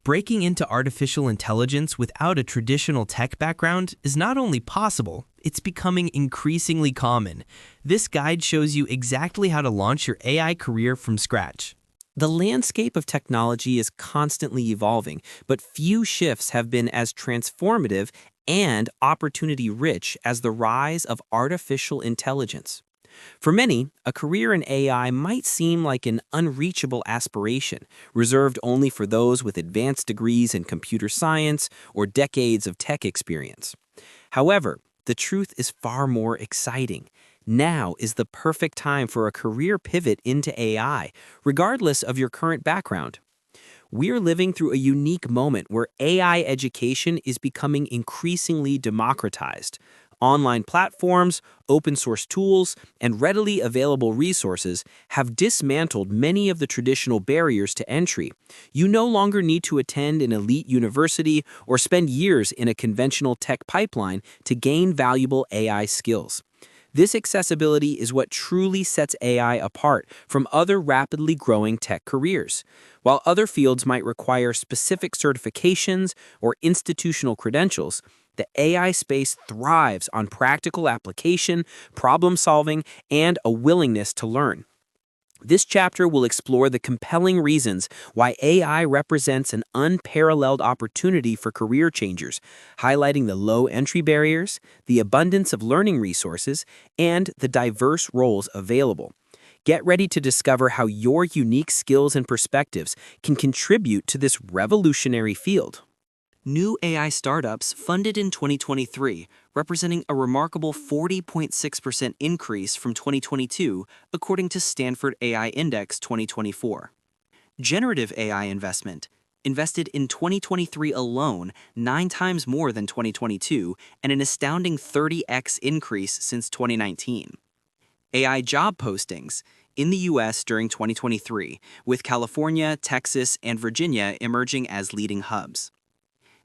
Breaking into artificial intelligence without a traditional tech background is not only possible, it's becoming increasingly common. This guide shows you exactly how to launch your AI career from scratch. The landscape of technology is constantly evolving, but few shifts have been as transformative and opportunity-rich as the rise of artificial intelligence. For many, a career in AI might seem like an unreachable aspiration, reserved only for those with advanced degrees in computer science or decades of tech experience. However, the truth is far more exciting. Now is the perfect time for a career pivot into AI, regardless of your current background. We're living through a unique moment where AI education is becoming increasingly democratized. Online platforms, open-source tools, and readily available resources have dismantled many of the traditional barriers to entry. You no longer need to attend an elite university or spend years in a conventional tech pipeline to gain valuable AI skills. This accessibility is what truly sets AI apart from other rapidly growing tech careers. While other fields might require specific certifications or institutional credentials, the AI space thrives on practical application, problem solving, and a willingness to learn. This chapter will explore the compelling reasons why AI represents an unparalleled opportunity for career changers, highlighting the low entry barriers, the abundance of learning resources, and the diverse roles available. Get ready to discover how your unique skills and perspectives can contribute to this revolutionary field. New AI startups funded in 2023, representing a remarkable 40.6% increase from 2022, according to Stanford AI Index 2024. Generative AI investment invested in 2023 alone 9 times more than 2022 and an astounding 30x increase since 2019. AI job postings in the U.S. during 2023, with California, Texas, and Virginia emerging as leading hubs.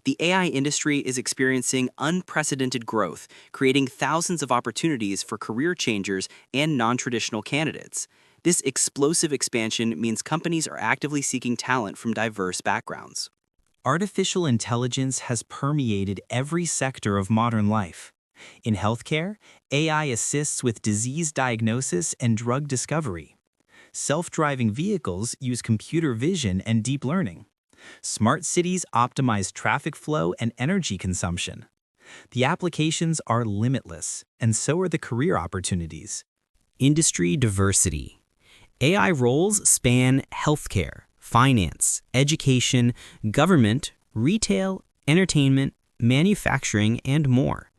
The AI industry is experiencing unprecedented growth, creating thousands of opportunities for career changers and non-traditional candidates. This explosive expansion means companies are actively seeking talent from diverse backgrounds. Artificial intelligence has permeated every sector of modern life. In healthcare, AI assists with disease diagnosis and drug discovery. Self-driving vehicles use computer vision and deep learning. Smart cities optimize traffic flow and energy consumption. The applications are limitless, and so are the career opportunities. Industry diversity. AI roles span healthcare, finance, education, government, retail, entertainment, manufacturing, and more.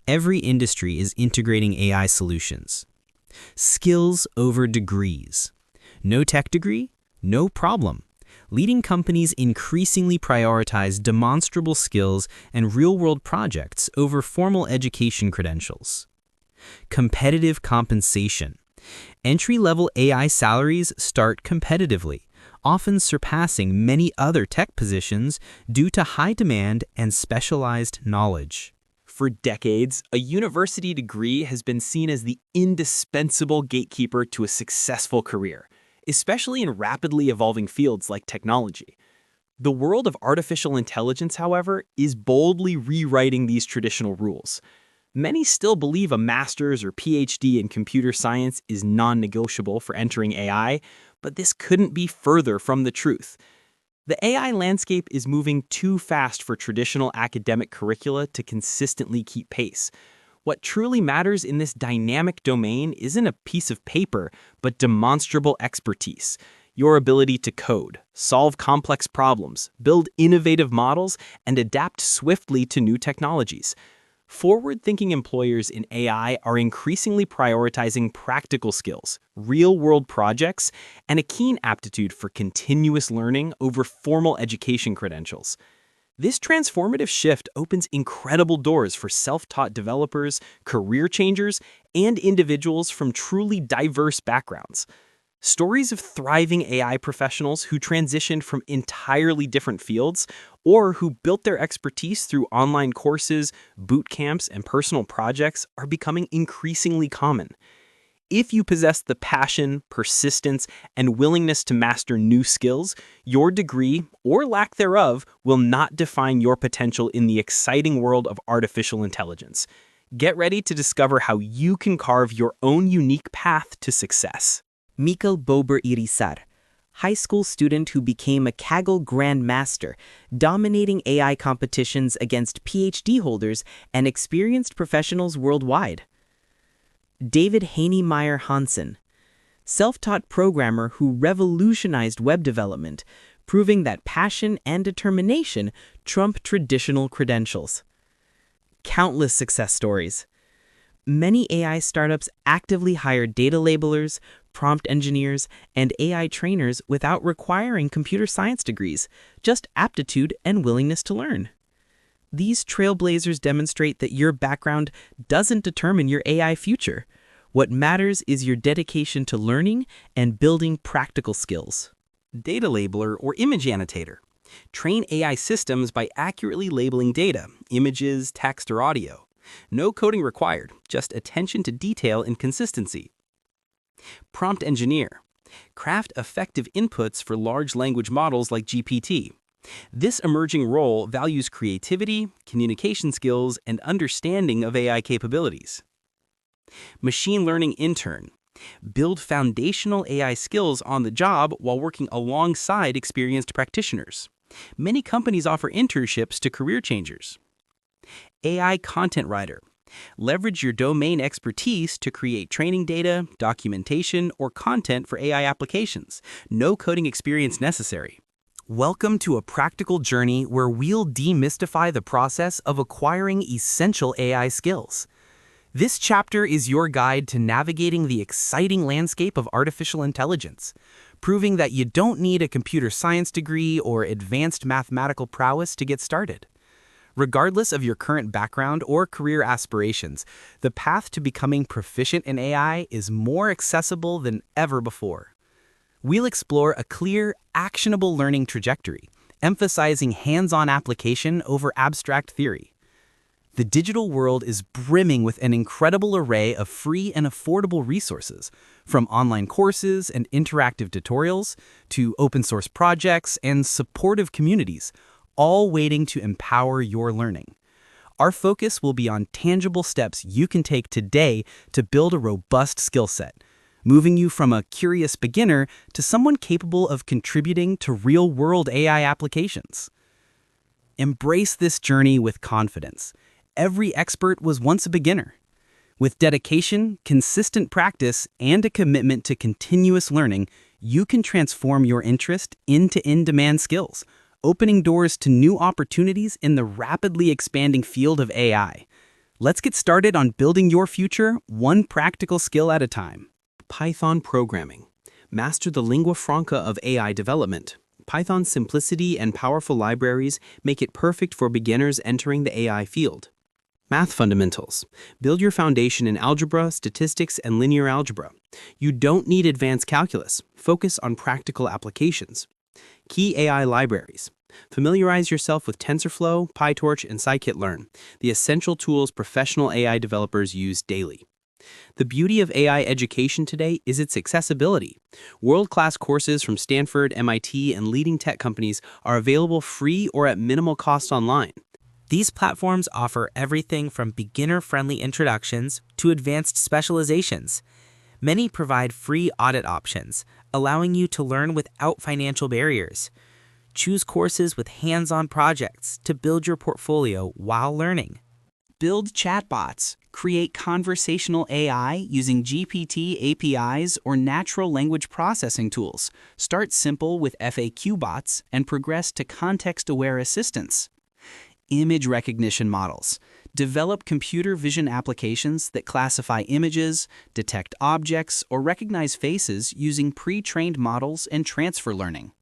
Every industry is integrating AI solutions. Skills over degrees. No tech degree? No problem. Leading companies increasingly prioritize demonstrable skills and real-world projects over formal education credentials. Competitive compensation. Entry-level AI salaries start competitively, often surpassing many other tech positions due to high demand and specialized knowledge. For decades, a university degree has been seen as the indispensable gatekeeper to a successful career, especially in rapidly evolving fields like technology. The world of artificial intelligence, however, is boldly rewriting these traditional rules. Many still believe a master's or PhD in computer science is non-negotiable for entering AI, but this couldn't be further from the truth. The AI landscape is moving too fast for traditional academic curricula to consistently keep pace. What truly matters in this dynamic domain isn't a piece of paper, but demonstrable expertise. Your ability to code, solve complex problems, build innovative models, and adapt swiftly to new technologies. Forward-thinking employers in AI are increasingly prioritizing practical skills, real-world projects, and a keen aptitude for continuous learning over formal education credentials. This transformative shift opens incredible doors for self-taught developers, career changers, and individuals from truly diverse backgrounds. Stories of thriving AI professionals who transitioned from entirely different fields or who built their expertise through online courses, boot camps, and personal projects are becoming increasingly common. If you possess the passion, persistence, and willingness to master new skills, your degree, or lack thereof, will not define your potential in the exciting world of artificial intelligence. Get ready to discover how you can carve your own unique path to success. Mikkel Bober Irizar, high school student who became a Kaggle Grandmaster, dominating AI competitions against PhD holders and experienced professionals worldwide. David Haney-Meyer Hansen, self-taught programmer who revolutionized web development, proving that passion and determination trump traditional credentials. Countless success stories. Many AI startups actively hire data labelers, prompt engineers, and AI trainers without requiring computer science degrees, just aptitude and willingness to learn. These trailblazers demonstrate that your background doesn't determine your AI future. What matters is your dedication to learning and building practical skills. Data labeler or image annotator. Train AI systems by accurately labeling data, images, text, or audio. No coding required, just attention to detail and consistency. Prompt engineer. Craft effective inputs for large language models like GPT. This emerging role values creativity, communication skills, and understanding of AI capabilities. Machine learning intern. Build foundational AI skills on the job while working alongside experienced practitioners. Many companies offer internships to career changers. AI content writer. Leverage your domain expertise to create training data, documentation, or content for AI applications. No coding experience necessary. Welcome to a practical journey where we'll demystify the process of acquiring essential AI skills. This chapter is your guide to navigating the exciting landscape of artificial intelligence, proving that you don't need a computer science degree or advanced mathematical prowess to get started. Regardless of your current background or career aspirations, the path to becoming proficient in AI is more accessible than ever before. We'll explore a clear, actionable learning trajectory, emphasizing hands-on application over abstract theory. The digital world is brimming with an incredible array of free and affordable resources, from online courses and interactive tutorials to open-source projects and supportive communities, all waiting to empower your learning. Our focus will be on tangible steps you can take today to build a robust skill set, moving you from a curious beginner to someone capable of contributing to real-world AI applications. Embrace this journey with confidence. Every expert was once a beginner. With dedication, consistent practice, and a commitment to continuous learning, you can transform your interest into in-demand skills, opening doors to new opportunities in the rapidly expanding field of AI. Let's get started on building your future one practical skill at a time. Python programming. Master the lingua franca of AI development. Python's simplicity and powerful libraries make it perfect for beginners entering the AI field. Math fundamentals. Build your foundation in algebra, statistics, and linear algebra. You don't need advanced calculus. Focus on practical applications. Key AI libraries. Familiarize yourself with TensorFlow, PyTorch, and scikit-learn, the essential tools professional AI developers use daily. The beauty of AI education today is its accessibility. World-class courses from Stanford, MIT, and leading tech companies are available free or at minimal cost online. These platforms offer everything from beginner-friendly introductions to advanced specializations. Many provide free audit options, allowing you to learn without financial barriers. Choose courses with hands-on projects to build your portfolio while learning. Build chatbots. Create conversational AI using GPT APIs or natural language processing tools. Start simple with FAQ bots and progress to context-aware assistance. Image recognition models. Develop computer vision applications that classify images, detect objects, or recognize faces using pre-trained models and transfer learning.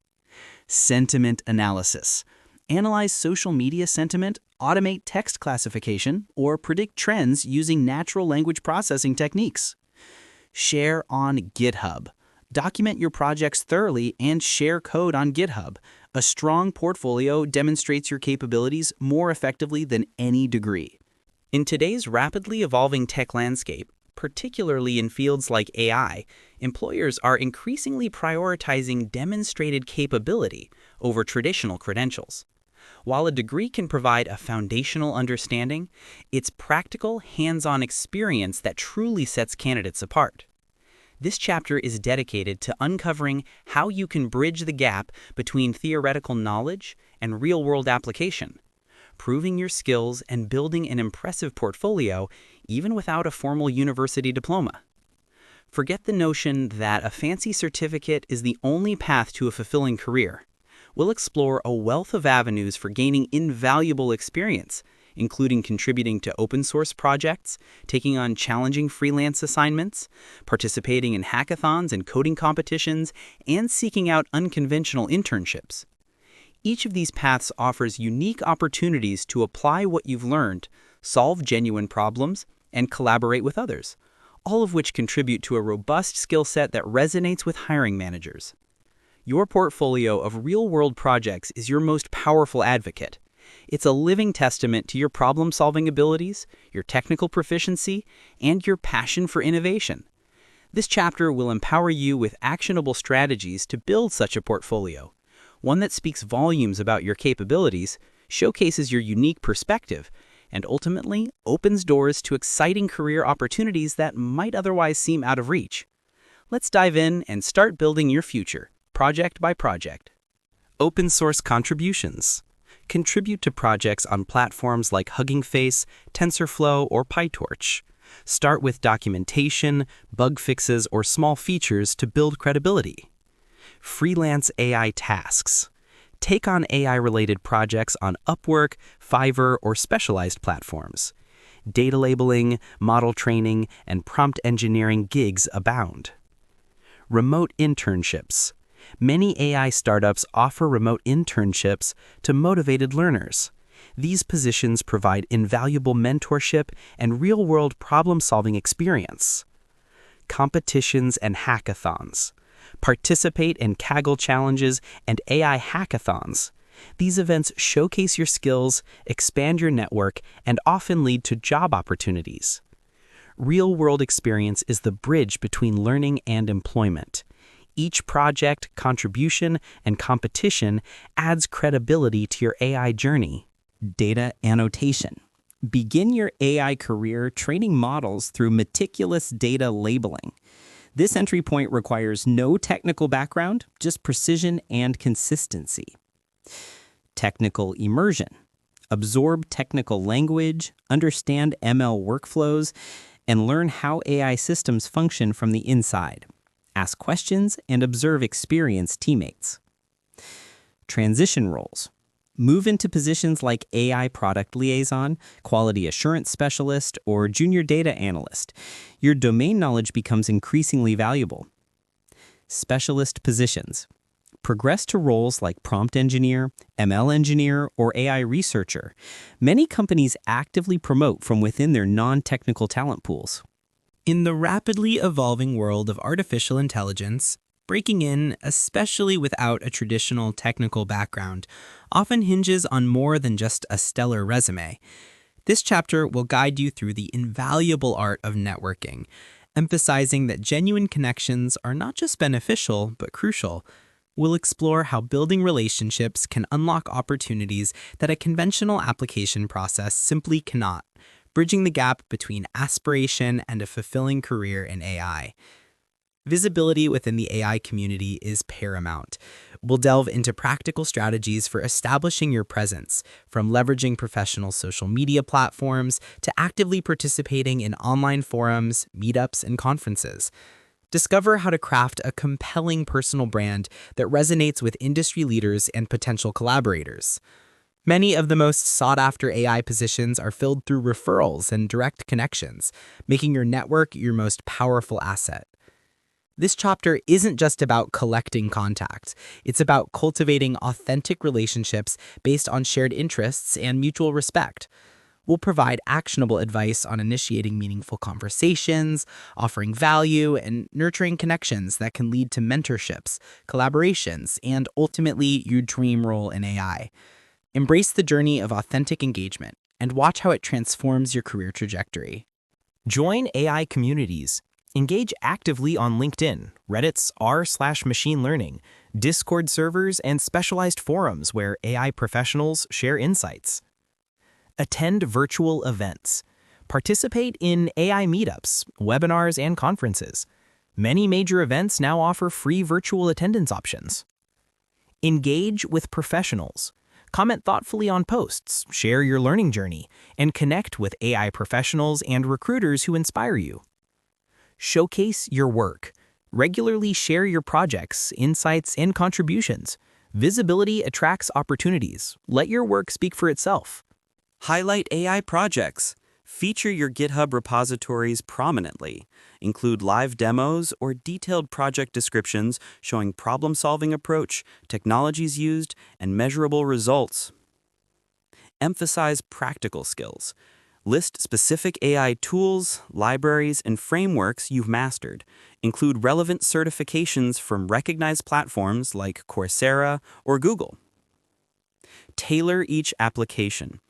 Sentiment analysis. Analyze social media sentiment, automate text classification, or predict trends using natural language processing techniques. Share on GitHub. Document your projects thoroughly and share code on GitHub. A strong portfolio demonstrates your capabilities more effectively than any degree. In today's rapidly evolving tech landscape, Particularly in fields like AI, employers are increasingly prioritizing demonstrated capability over traditional credentials. While a degree can provide a foundational understanding, it's practical, hands-on experience that truly sets candidates apart. This chapter is dedicated to uncovering how you can bridge the gap between theoretical knowledge and real-world application, proving your skills and building an impressive portfolio even without a formal university diploma. Forget the notion that a fancy certificate is the only path to a fulfilling career. We'll explore a wealth of avenues for gaining invaluable experience, including contributing to open source projects, taking on challenging freelance assignments, participating in hackathons and coding competitions, and seeking out unconventional internships. Each of these paths offers unique opportunities to apply what you've learned, solve genuine problems, and collaborate with others, all of which contribute to a robust skill set that resonates with hiring managers. Your portfolio of real-world projects is your most powerful advocate. It's a living testament to your problem-solving abilities, your technical proficiency, and your passion for innovation. This chapter will empower you with actionable strategies to build such a portfolio, one that speaks volumes about your capabilities, showcases your unique perspective, and ultimately opens doors to exciting career opportunities that might otherwise seem out of reach. Let's dive in and start building your future, project by project. Open source contributions. Contribute to projects on platforms like Hugging Face, TensorFlow, or PyTorch. Start with documentation, bug fixes, or small features to build credibility. Freelance AI tasks. Take on AI-related projects on Upwork, Fiverr, or specialized platforms. Data labeling, model training, and prompt engineering gigs abound. Remote internships. Many AI startups offer remote internships to motivated learners. These positions provide invaluable mentorship and real-world problem-solving experience. Competitions and hackathons. Participate in Kaggle challenges and AI hackathons. These events showcase your skills, expand your network, and often lead to job opportunities. Real-world experience is the bridge between learning and employment. Each project, contribution, and competition adds credibility to your AI journey. Data annotation. Begin your AI career training models through meticulous data labeling. This entry point requires no technical background, just precision and consistency. Technical immersion. Absorb technical language, understand ML workflows, and learn how AI systems function from the inside. Ask questions and observe experienced teammates. Transition roles. Move into positions like AI product liaison, quality assurance specialist, or junior data analyst. Your domain knowledge becomes increasingly valuable. Specialist positions. Progress to roles like prompt engineer, ML engineer, or AI researcher. Many companies actively promote from within their non-technical talent pools. In the rapidly evolving world of artificial intelligence, breaking in, especially without a traditional technical background, often hinges on more than just a stellar resume. This chapter will guide you through the invaluable art of networking, emphasizing that genuine connections are not just beneficial, but crucial. We'll explore how building relationships can unlock opportunities that a conventional application process simply cannot, bridging the gap between aspiration and a fulfilling career in AI. Visibility within the AI community is paramount. We'll delve into practical strategies for establishing your presence, from leveraging professional social media platforms to actively participating in online forums, meetups, and conferences. Discover how to craft a compelling personal brand that resonates with industry leaders and potential collaborators. Many of the most sought-after AI positions are filled through referrals and direct connections, making your network your most powerful asset. This chapter isn't just about collecting contacts. It's about cultivating authentic relationships based on shared interests and mutual respect. We'll provide actionable advice on initiating meaningful conversations, offering value, and nurturing connections that can lead to mentorships, collaborations, and ultimately your dream role in AI. Embrace the journey of authentic engagement and watch how it transforms your career trajectory. Join AI communities. Engage actively on LinkedIn, Reddit's r/machine learning, Discord servers, and specialized forums where AI professionals share insights. Attend virtual events. Participate in AI meetups, webinars, and conferences. Many major events now offer free virtual attendance options. Engage with professionals. Comment thoughtfully on posts, share your learning journey, and connect with AI professionals and recruiters who inspire you. Showcase your work. Regularly share your projects, insights, and contributions. Visibility attracts opportunities. Let your work speak for itself. Highlight AI projects. Feature your GitHub repositories prominently. Include live demos or detailed project descriptions showing problem-solving approach, technologies used, and measurable results. Emphasize practical skills. List specific AI tools, libraries, and frameworks you've mastered. Include relevant certifications from recognized platforms like Coursera or Google. Tailor each application.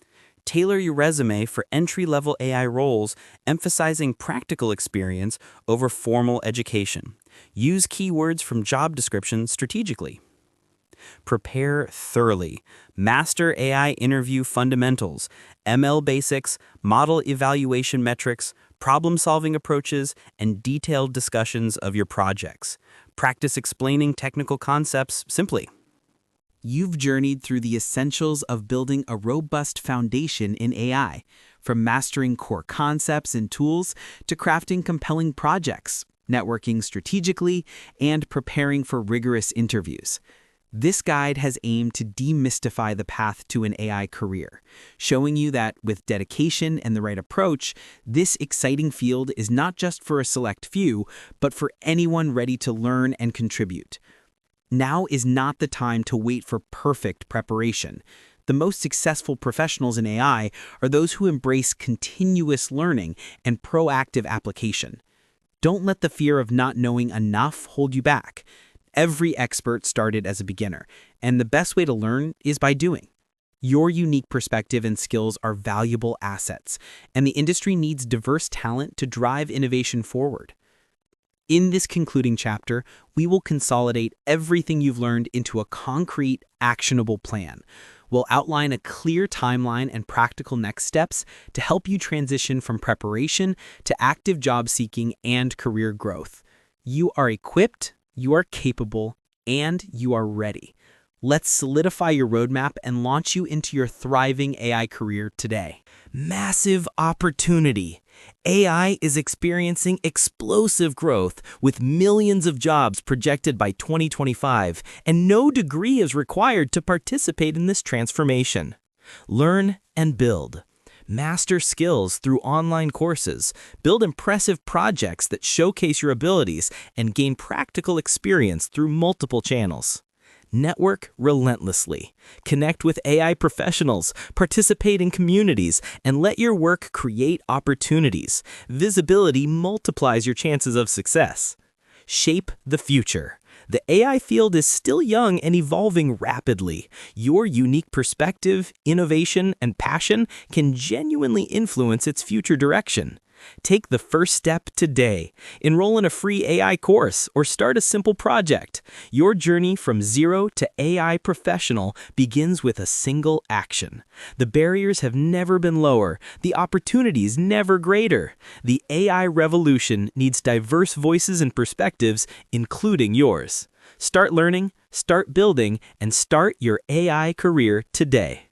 Tailor your resume for entry-level AI roles, emphasizing practical experience over formal education. Use keywords from job descriptions strategically. Prepare thoroughly. Master AI interview fundamentals, ML basics, model evaluation metrics, problem-solving approaches, and detailed discussions of your projects. Practice explaining technical concepts simply. You've journeyed through the essentials of building a robust foundation in AI, from mastering core concepts and tools to crafting compelling projects, networking strategically, and preparing for rigorous interviews. This guide has aimed to demystify the path to an AI career, showing you that with dedication and the right approach, this exciting field is not just for a select few, but for anyone ready to learn and contribute. Now is not the time to wait for perfect preparation. The most successful professionals in AI are those who embrace continuous learning and proactive application. Don't let the fear of not knowing enough hold you back. Every expert started as a beginner, and the best way to learn is by doing. Your unique perspective and skills are valuable assets, and the industry needs diverse talent to drive innovation forward. In this concluding chapter, we will consolidate everything you've learned into a concrete, actionable plan. We'll outline a clear timeline and practical next steps to help you transition from preparation to active job seeking and career growth. You are equipped, you are capable, and you are ready. Let's solidify your roadmap and launch you into your thriving AI career today. Massive opportunity. AI is experiencing explosive growth with millions of jobs projected by 2025, and no degree is required to participate in this transformation. Learn and build. Master skills through online courses, build impressive projects that showcase your abilities, and gain practical experience through multiple channels. Network relentlessly. Connect with AI professionals, participate in communities, and let your work create opportunities. Visibility multiplies your chances of success. Shape the future. The AI field is still young and evolving rapidly. Your unique perspective, innovation, and passion can genuinely influence its future direction. Take the first step today. Enroll in a free AI course or start a simple project. Your journey from zero to AI professional begins with a single action. The barriers have never been lower, the opportunities never greater. The AI revolution needs diverse voices and perspectives, including yours. Start learning, start building, and start your AI career today.